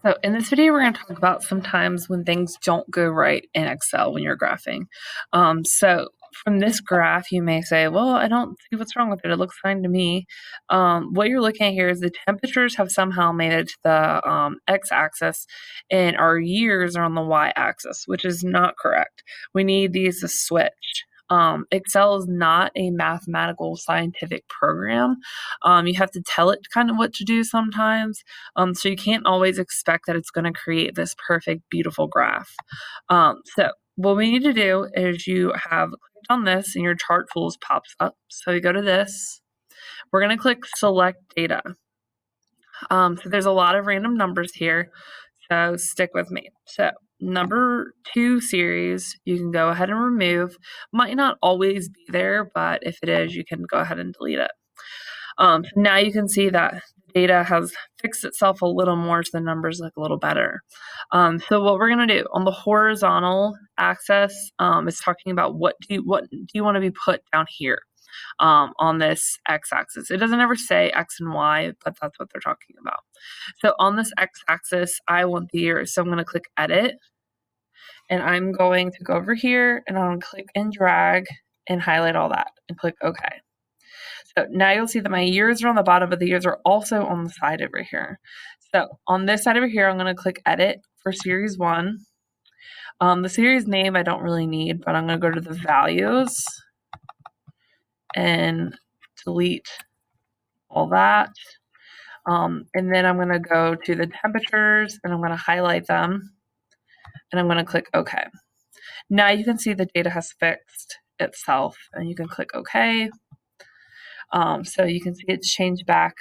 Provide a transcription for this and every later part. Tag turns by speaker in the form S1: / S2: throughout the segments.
S1: So in this video, we're going to talk about sometimes when things don't go right in Excel when you're graphing. So from this graph, you may say, well, I don't see what's wrong with it. It looks fine to me. What you're looking at here is the temperatures have somehow made it to the x-axis and our years are on the y-axis, which is not correct. We need these to switch. Excel is not a mathematical scientific program. You have to tell it kind of what to do sometimes. So you can't always expect that it's going to create this perfect, beautiful graph. So what we need to do is you have clicked on this and your chart tools pops up. So you go to this. We're going to click select data. So there's a lot of random numbers here. So stick with me. So number 2 series, you can go ahead and remove. Might not always be there, but if it is, you can go ahead and delete it. Now you can see that data has fixed itself a little more, so the numbers look a little better. So what we're going to do on the horizontal axis is talking about what do you want to be put down here on this x-axis. It doesn't ever say x and y, but that's what they're talking about. So on this x-axis, I want the year, so I'm going to click edit, and I'm going to go over here, and I'm going to click and drag and highlight all that, and click OK. So now you'll see that my years are on the bottom, but the years are also on the side over here. So on this side over here, I'm going to click edit for series 1. The series name I don't really need, but I'm going to go to the values and delete all that. And then I'm going to go to the temperatures and I'm going to highlight them and I'm going to click OK. Now you can see the data has fixed itself and you can click OK. So you can see it's changed back.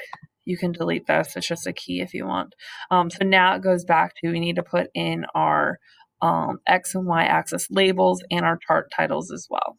S1: You can delete this. It's just a key if you want. So now it goes back to we need to put in our X and Y axis labels and our chart titles as well.